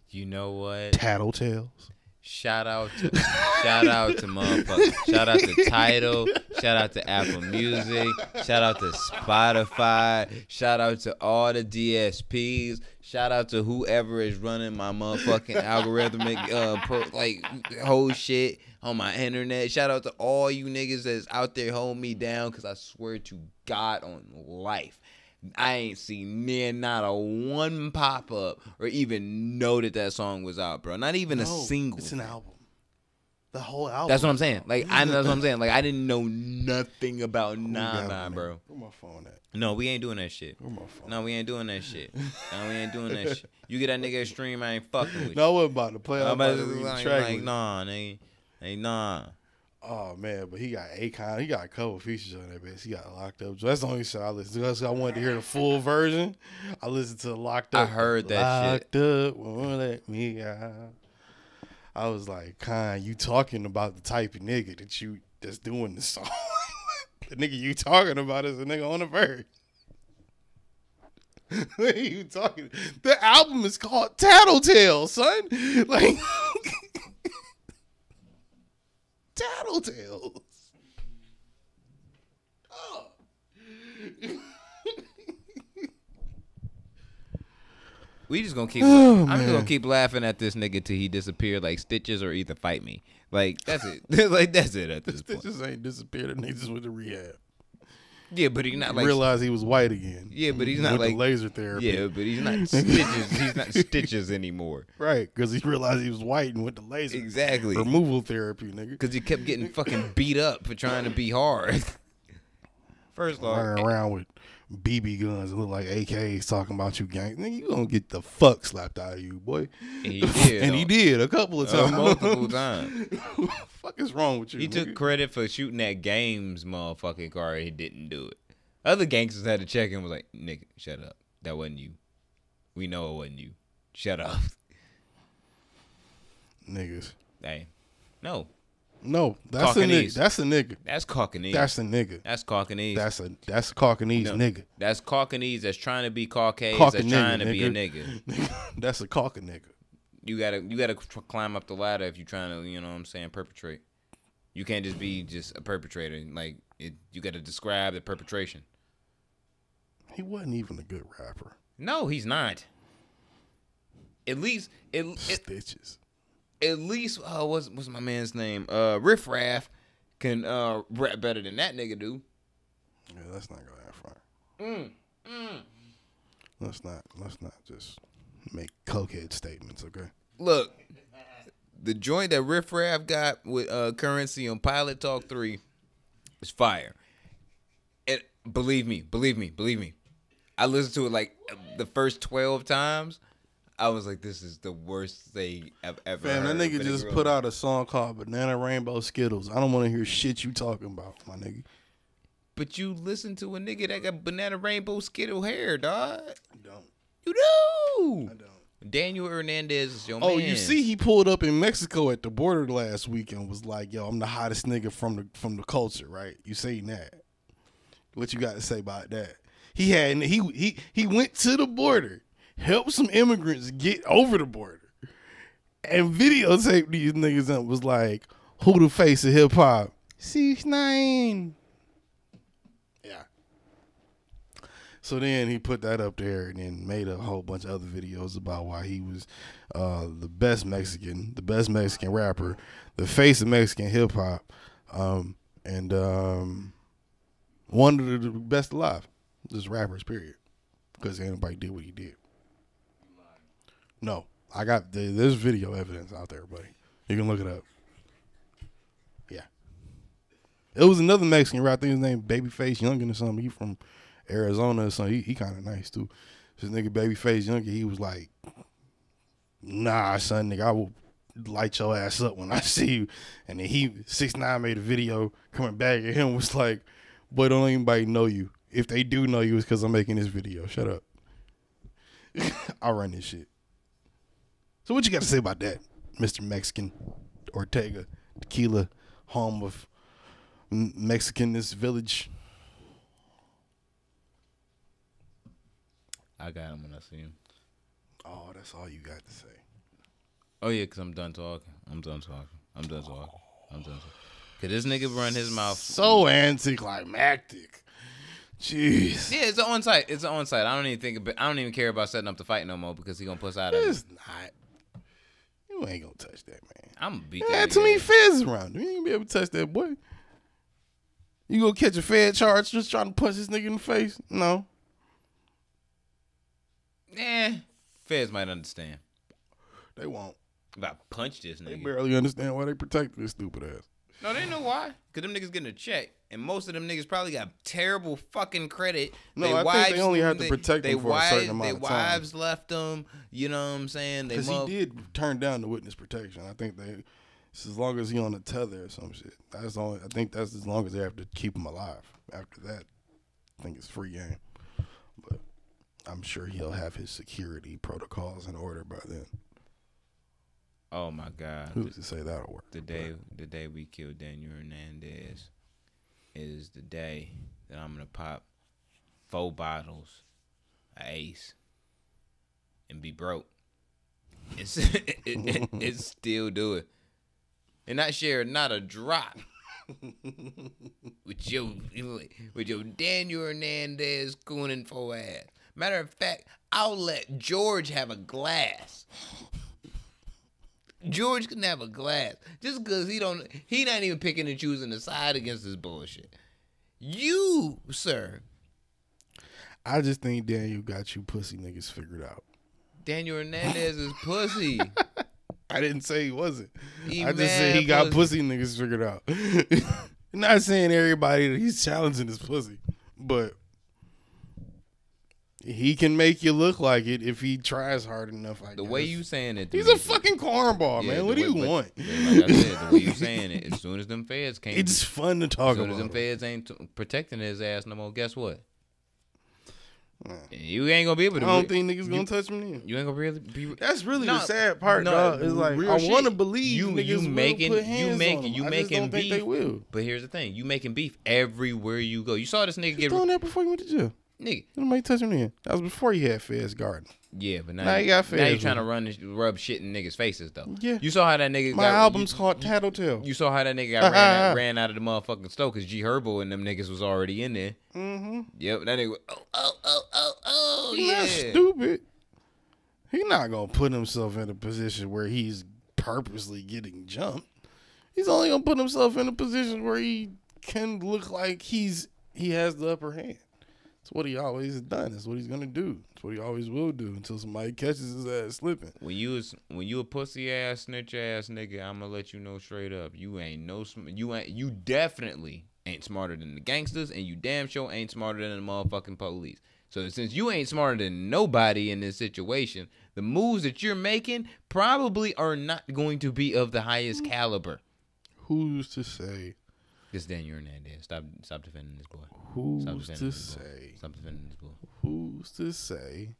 You know what? Tattletales. Shout out to motherfuckers. Shout out to Tidal. Shout out to Apple Music. Shout out to Spotify. Shout out to all the DSPs. Shout out to whoever is running my motherfucking algorithmic whole shit on my internet. Shout out to all you niggas that's out there holding me down, because I swear to God on life, I ain't seen not a one pop-up or even know that song was out, bro. Not even a single. It's an album. The whole album. That's what I'm saying. Like that's what I'm saying. Like I didn't know nothing about got Nah, me, bro. Where my phone at? No, we ain't doing that shit. Where my phone? No, we ain't doing that shit. No, we ain't doing that shit. You get that nigga a stream, I ain't fucking with you. No, I wasn't about to play. I'm about to read the like, track. like nah, nigga. Hey, nah. Oh man, but he got Akon. He got a couple features on that bitch. He got Locked Up. So that's the only shit I listened to. That's I wanted to hear the full version. I listened to Locked Up. I heard that shit. Locked Up, won't let me out. I was like, Con, you talking about the type of nigga that's doing the song. The nigga you talking about is a nigga on the verse. What are you talking? The album is called Tattletales, son. Like Tattletales. Oh. We just gonna keep. I'm just gonna keep laughing at this nigga till he disappear like Stitches or either fight me. Like that's it. Like that's it at this point. Stitches ain't disappeared. And niggas went to rehab. Yeah, but he's not like realized he was white again. Yeah, but he's not with like the laser therapy. Yeah, but he's not Stitches. He's not Stitches anymore. Right, because he realized he was white and went to laser exactly removal therapy, nigga. Because he kept getting fucking beat up for trying to be hard. First of all, running around with BB guns and look like AKs talking about you gang. Nigga, you gonna get the fuck slapped out of you, boy. And he did. And he did a couple of times. Multiple times. Fuck is wrong with you? He took credit for shooting that game's motherfucking car. He didn't do it. Other gangsters had to check him and was like, nigga, shut up. That wasn't you. We know it wasn't you. Shut up. Niggas. Hey. No. No, that's a nigga. That's a nigga. That's Caucanese. That's a nigga. That's Caucanese. That's a Caucanese nigga. That's Caucanese that's trying to be Caucasian that's trying to be a nigga. That's a Caucan nigga. You gotta climb up the ladder if you're trying to, you know what I'm saying, perpetrate. You can't just be just a perpetrator. Like you gotta describe the perpetration. He wasn't even a good rapper. No, he's not. At least Stitches. At least what's my man's name? Riff Raff can rap better than that nigga do. Yeah, let's not go that far. Let's not just make cokehead statements, okay? Look, the joint that Riff Raff got with Currency on Pilot Talk 3 is fire. And believe me. I listened to it like the first 12 times. I was like, this is the worst thing I've ever heard. That nigga just put out a song called Banana Rainbow Skittles. I don't want to hear shit you talking about, my nigga. But you listen to a nigga that got Banana Rainbow Skittle hair, dog. You don't. You do. I don't. Daniel Hernandez is your man. Oh, you see he pulled up in Mexico at the border last week and was like, yo, I'm the hottest nigga from the culture, right? You seen that. What you got to say about that? He went to the border, helped some immigrants get over the border, and videotaped these niggas and was like, who the face of hip hop? 6ix9ine. Yeah. So then he put that up there and then made a whole bunch of other videos about why he was the best Mexican rapper, the face of Mexican hip hop, and one of the best alive. Just rappers, period. Because anybody did what he did. No, I got there's video evidence out there, buddy. You can look it up. Yeah, it was another Mexican rapper. I think his name Babyface Youngin or something. He from Arizona or something. He kind of nice too. This nigga Babyface Youngin, he was like, "Nah, son, nigga, I will light your ass up when I see you." And then 6ix9ine made a video coming back at him was like, "Boy, don't anybody know you. If they do know you, it's because I'm making this video. Shut up. I'll run this shit." So what you got to say about that, Mr. Mexican Ortega, Tequila, home of Mexican-ness village? I got him when I see him. Oh, that's all you got to say. Oh, yeah, because I'm done talking. Because this nigga run his mouth. So anticlimactic. Jeez. Yeah, it's an on-site. I don't even care about setting up the fight no more because he gonna puss out of it. It's not. You ain't gonna touch that, man. I'm gonna beat You that had nigga too many ass. feds around. You ain't gonna be able to touch that boy. You gonna catch a fed charge just trying to punch this nigga in the face? No. Feds might understand. They won't. About to punch this They nigga. barely understand why they protect this stupid ass. No, they know why. Because them niggas getting a check. And most of them niggas probably got terrible fucking credit. No, I think they only have to protect them for a certain amount of time. Their wives left them. You know what I'm saying? Because he did turn down the witness protection. I think it's as long as he on a tether or some shit. That's only. I think that's as long as they have to keep him alive. After that, I think it's free game. But I'm sure he'll have his security protocols in order by then. Oh my God! Who's to say that'll work? The day we killed Daniel Hernandez is the day that I'm gonna pop 4 bottles of Ace and be broke. It's still do it, and not share not a drop with your Daniel Hernandez cooning for ass. Matter of fact, I'll let George have a glass. George can have a glass just because he not even picking and choosing a side against this bullshit. You, sir. I just think Daniel got you pussy niggas figured out. Daniel Hernandez is pussy. I didn't say he wasn't. He I just said he got pussy niggas figured out. Not saying everybody that he's challenging is pussy, but he can make you look like it if he tries hard enough. The way you saying it, he's a fucking cornball, man. What do you want? Like I said, the way you saying it, as soon as them feds came, it's fun to talk about. As soon as them feds ain't protecting his ass no more, guess what? You ain't gonna be able to. I don't think niggas gonna touch him then. You ain't gonna really be. That's really the sad part, dog. It's like I want to believe niggas will put hands on him. I just don't think they will. But here's the thing: you making beef everywhere you go. You saw this nigga get doing that before you went to jail. Nigga, nobody touch him then. That was before he had Feds guarding. Yeah, but now you got Feds. Now you trying to rub shit in niggas' faces though. Yeah, you saw how that nigga. My album's called Tattletales. You saw how that nigga got ran out of the motherfucking store because G Herbo and them niggas was already in there. Mm-hmm. Yep, that nigga. Oh, he's not stupid. He's not gonna put himself in a position where he's purposely getting jumped. He's only gonna put himself in a position where he can look like he has the upper hand. That's what he always has done. That's what he's gonna do. That's what he always will do until somebody catches his ass slipping. When you a pussy ass snitch ass nigga, I'm gonna let you know straight up. You definitely ain't smarter than the gangsters, and you damn sure ain't smarter than the motherfucking police. So since you ain't smarter than nobody in this situation, the moves that you're making probably are not going to be of the highest caliber. Who's to say? It's Daniel Hernandez. Stop defending this boy. Who's to say? Stop defending this boy. Who's to say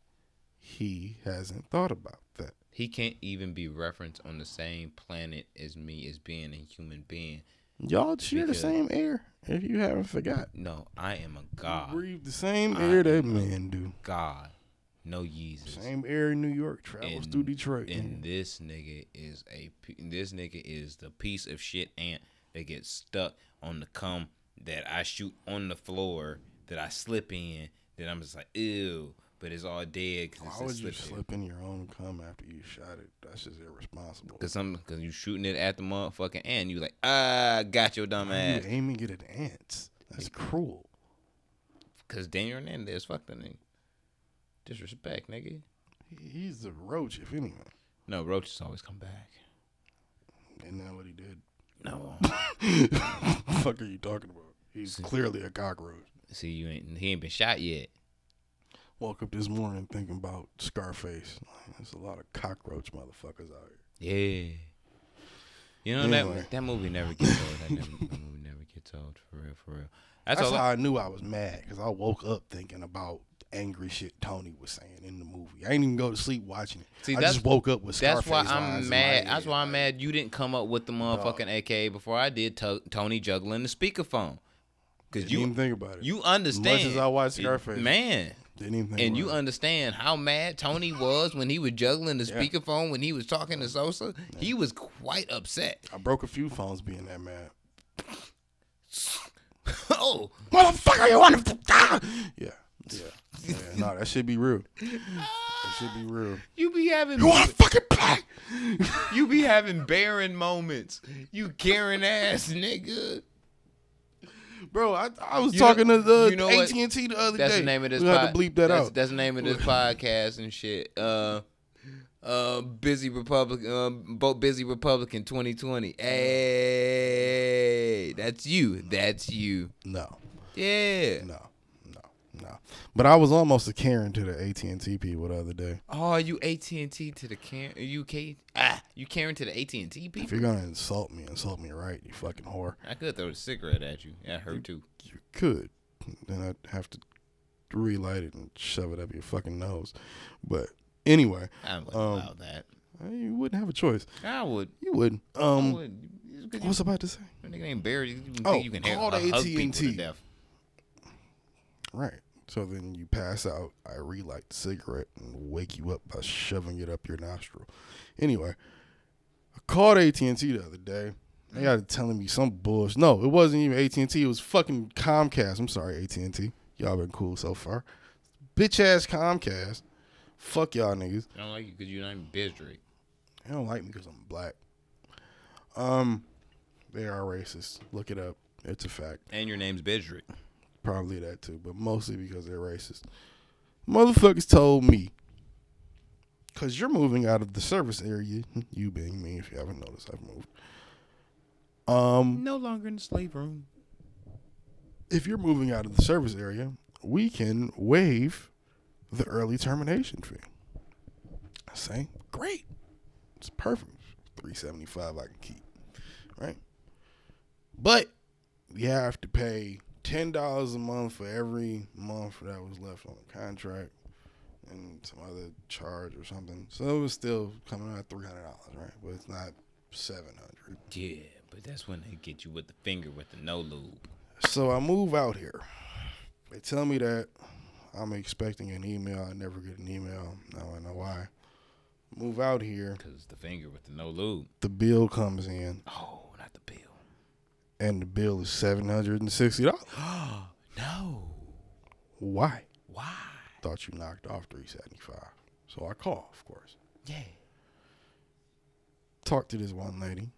he hasn't thought about that? He can't even be referenced on the same planet as me as being a human being. Y'all share the same air, if you haven't forgot. No, I am a god. You breathe the same air that men do. God. No Yeezus. Same air in New York travels through Detroit. And this nigga is the piece of shit ant that gets stuck on the cum that I shoot on the floor, that I slip in, that I'm just like, ew, but it's all dead. Why would you slip in your own cum after you shot it? That's just irresponsible. Because you shooting it at the motherfucking ant. You like, got your dumb ass. You aiming it at ants. That's cruel. Because Daniel Hernandez fucked the nigga. Disrespect, nigga. He's a roach, if anything. No, roaches always come back. Isn't that what he did? No. What the fuck are you talking about? He's clearly a cockroach. See, he ain't been shot yet. Woke up this morning thinking about Scarface. There's a lot of cockroach motherfuckers out here. Yeah. You know, anyway. that movie never gets old. That movie never gets old, for real. That's how I knew I was mad, because I woke up thinking about angry shit Tony was saying in the movie. I ain't even go to sleep watching it. See, I just woke up with Scarface. That's why I'm mad. That's why I'm mad you didn't come up with the motherfucking AKA before I did. Tony juggling the speakerphone. Because you didn't think about it. You understand. As much as I watched Scarface, man. Didn't even think and about you it. Understand how mad Tony was when he was juggling the speakerphone when he was talking to Sosa. Yeah. He was quite upset. I broke a few phones being that mad. Oh, motherfucker! You want to? Yeah. No, that should be real. That should be real. You be having. You want to fucking play? You be having barren moments. You Karen ass nigga. Bro, I was talking to the AT&T the other day. That's the name of this. We have to bleep that out. That's the name of this podcast and shit. Busy Republican, Busy Republican 2020. Hey, that's you. That's you. No. Yeah. No. But I was almost a Karen to the AT&T people the other day. Oh, you AT&T to the Karen? You Karen to the AT&T people? If you're gonna insult me right, you fucking whore. I could throw a cigarette at you. That hurt too. You could. Then I'd have to relight it and shove it up your fucking nose. But anyway, I wouldn't allow that. You wouldn't have a choice. I would. You wouldn't. I would. What was I about to say? Nigga ain't buried. You can call hug the people to AT&T. death. Right. So then you pass out. I relight the cigarette and wake you up by shoving it up your nostril. Anyway, I called AT&T the other day. They got telling me some bullshit. No, it wasn't even AT&T. It was fucking Comcast. I'm sorry, AT&T. Y'all been cool so far. Bitch ass Comcast. Fuck y'all niggas. I don't like you because you're not even Bizdrick. They don't like me because I'm black. They are racist. Look it up. It's a fact. And your name's Bizdrick. Probably that too, but mostly because they're racist. Motherfuckers told me, because you're moving out of the service area, you being me, if you haven't noticed, I've moved. No longer in the slave room. If you're moving out of the service area, we can waive the early termination fee. I say, great. It's perfect. $375 I can keep, right? But you have to pay $10 a month for every month that was left on the contract and some other charge or something. So it was still coming out at $300, right? But it's not $700. Yeah, but that's when they get you with the finger with the no lube. So I move out here. They tell me that I'm expecting an email. I never get an email. Now I know why. Move out here. Because the finger with the no lube. The bill comes in. Oh, not the bill. And the bill is $760. No. Why? Why? Thought you knocked off $375. So I call, of course. Yeah. Talked to this one lady.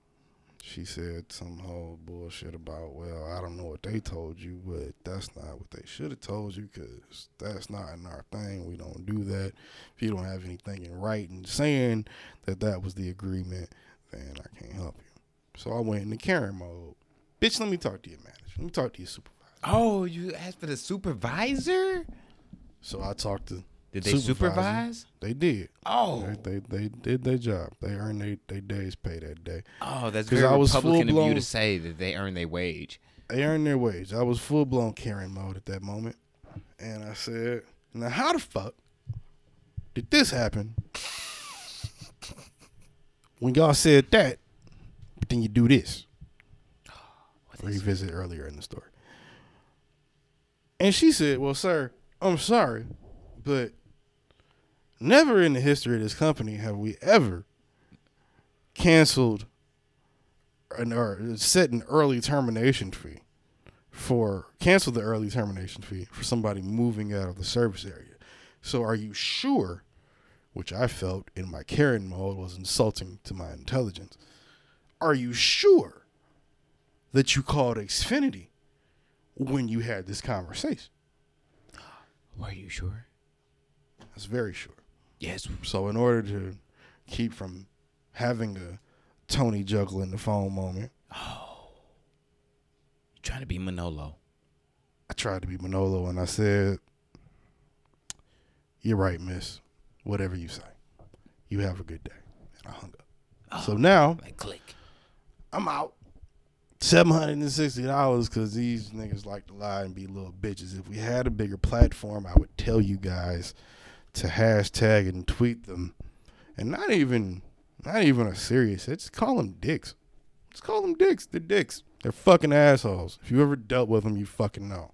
She said some whole bullshit about, well, I don't know what they told you, but that's not what they should have told you because that's not in our thing. We don't do that. If you don't have anything in writing saying that that was the agreement, then I can't help you. So I went into Karen mode. Bitch, let me talk to your manager. Let me talk to your supervisor. Oh, you asked for the supervisor? So I talked to Did they supervise? They did. Oh. They did their job. They earned their day's pay that day. Oh, that's very I was Republican of you full-blown- to say that they earn their wage. They earned their wage. I was full-blown Karen mode at that moment. And I said, now how the fuck did this happen when y'all said that, but then you do this? Revisit earlier in the story. And she said, well, sir, I'm sorry, but never in the history of this company have we ever canceled or set an early termination fee canceled the early termination fee for somebody moving out of the service area. So are you sure, which I felt in my Karen mode was insulting to my intelligence, are you sure that you called Xfinity when you had this conversation? Are you sure? I was very sure. Yes. So in order to keep from having a Tony juggling the phone moment, You trying to be Manolo. I tried to be Manolo and I said, you're right, miss. Whatever you say. You have a good day. And I hung up. So now, Like click. I'm out. $760 because these niggas like to lie and be little bitches. If we had a bigger platform, I would tell you guys to hashtag and tweet them. And not even a serious. Just call them dicks. Just call them dicks. They're dicks. They're fucking assholes. If you ever dealt with them, you fucking know.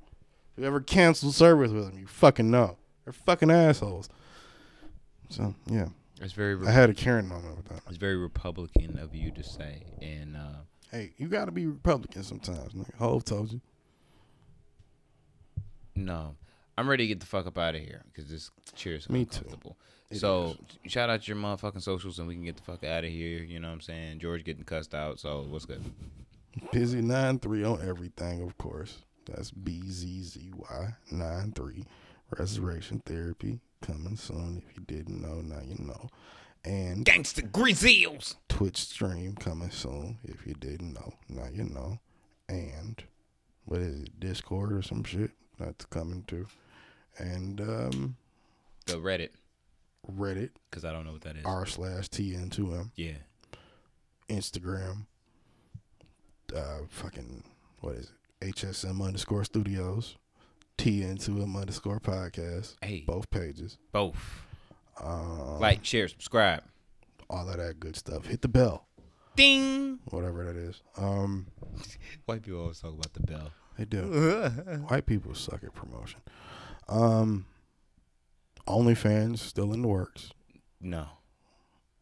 If you ever canceled service with them, you fucking know. They're fucking assholes. So, yeah. It's very. I had a Karen moment with that. It's very Republican of you to say, and Hey, you got to be Republican sometimes. Nigga. Hove told you. no, I'm ready to get the fuck up out of here because this chair is Me too. uncomfortable. It So shout out to your motherfucking socials and we can get the fuck out of here. You know what I'm saying? George getting cussed out. So what's good? Busy 93 on everything, of course. That's BZZY93. Restoration therapy coming soon. If you didn't know, now you know. And Gangsta Grizzles. Twitch stream coming soon. If you didn't know, now you know. And what is it? Discord or some shit that's coming too. And The Reddit. Because I don't know what that is. r/TN2M. Yeah. Instagram. Fucking, what is it? HSM_studios. TN2M_ podcast. Hey. Both pages. Both. Like, share, subscribe. All of that good stuff. Hit the bell. Ding. Whatever that is. White people always talk about the bell. They do. White people suck at promotion. OnlyFans still in the works. No.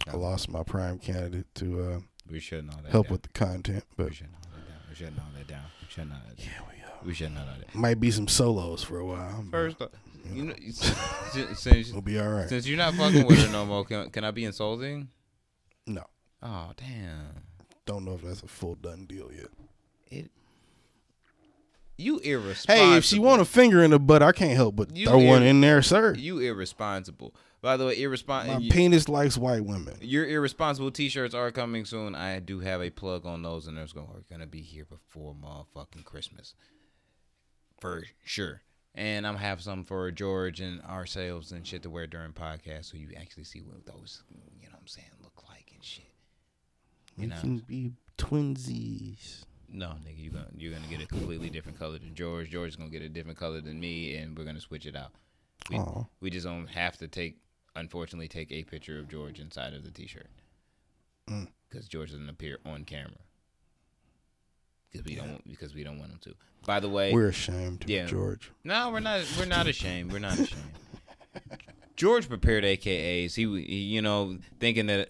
I lost my prime candidate to We shouldn't all that help down. with the content, but We shouldn't all that down. We shouldn't all that down. We shouldn't all that down. yeah, We shouldn't all that. might be some solos for a while. First, you know, since we'll be all right. since you're not fucking with her no more, can I be insulting? No, Oh damn! don't know if that's a full done deal yet. You irresponsible. Hey, if she want a finger in the butt, I can't help but You throw one in there, sir. You irresponsible. By the way, My penis likes white women. Your irresponsible T-shirts are coming soon. I do have a plug on those, and they're gonna be here before motherfucking Christmas, for sure. And I'm have some for George and ourselves and shit to wear during podcasts, so you actually see what those, you know what I'm saying, look like and shit. We know. can be twinsies. No, nigga, you're gonna get a completely different color than George. George is gonna get a different color than me, and we're gonna switch it out. We just don't have to unfortunately take a picture of George inside of the T-shirt because George doesn't appear on camera because we don't want him to. By the way, We're ashamed of George. No, we're not. We're not ashamed. We're not ashamed. George prepared AKAs. He you know, thinking that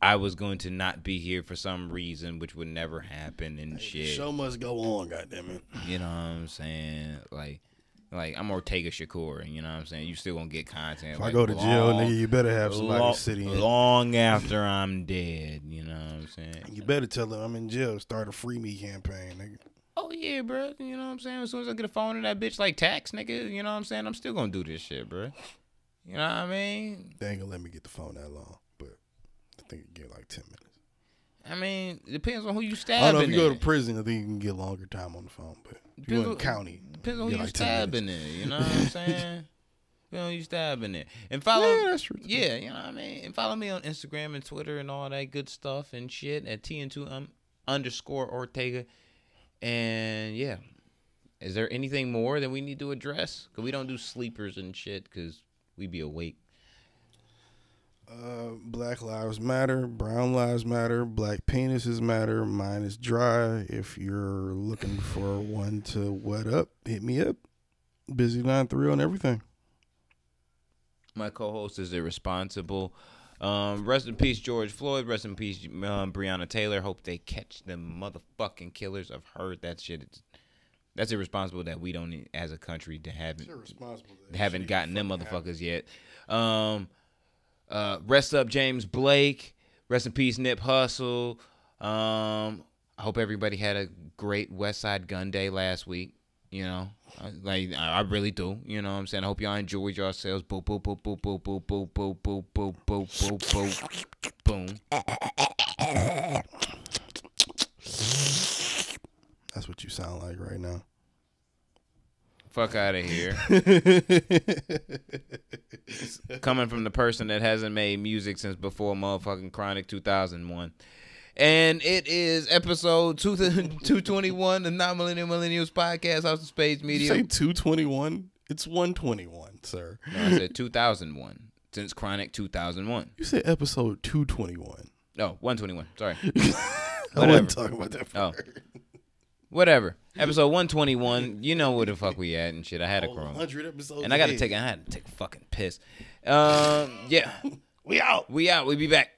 I was going to not be here for some reason, which would never happen and shit. The show must go on, goddammit. You know what I'm saying? Like I'm Ortega Shakur, and you know what I'm saying? You still gonna get content. If I go to jail, nigga, you better have somebody sitting in. Long after I'm dead, you know what I'm saying? You better tell them I'm in jail. Start a free me campaign, nigga. Oh yeah, bro. You know what I'm saying? As soon as I get a phone in that bitch like tax, nigga, you know what I'm saying? I'm still gonna do this shit, bro. You know what I mean? They ain't gonna let me get the phone that long, but I think it get like 10 minutes. I mean, it depends on who you stabbing. I don't know, if you go to prison, I think you can get longer time on the phone, but if you go in county, depends on who get you like 10 stabbing minutes. it. You know what I'm saying? You know, you stabbing it. And follow, Yeah, that's true. Yeah, you know what I mean? And follow me on Instagram and Twitter and all that good stuff and shit at TN2_Ortega. And yeah. Is there anything more that we need to address? Because we don't do sleepers and shit because we be awake. Black lives matter, brown lives matter, black penises matter, mine is dry. If you're looking for one to wet up, hit me up. Busy93 on everything. My co-host is irresponsible. Rest in peace, George Floyd. Rest in peace, Breonna Taylor. Hope they catch them motherfucking killers. I've heard that shit. That's irresponsible that we don't, as a country, haven't gotten them motherfuckers yet. Rest up, James Blake. Rest in peace, Nip Hussle. I hope everybody had a great West Side Gun Day last week. You know, I really do. You know what I'm saying? I hope y'all enjoyed yourselves. Boop, boop, boop, boop, boop, boop, boop, boop, boop, boop, boop, boop, boom. That's what you sound like right now. Fuck out of here. Coming from the person that hasn't made music since before motherfucking Chronic 2001. And it is episode 221, the Non-Millennial Millennials Podcast, House of Spades Media. You say 221? It's 121, sir. No, I said 2001, since Chronic 2001. You said episode 221. No, 121, sorry. I wasn't talking about that part. Whatever. Episode 121, you know where the fuck we at and shit. I had a chrome. 100 episodes. And I had to take a fucking piss. Yeah. We out. We be back.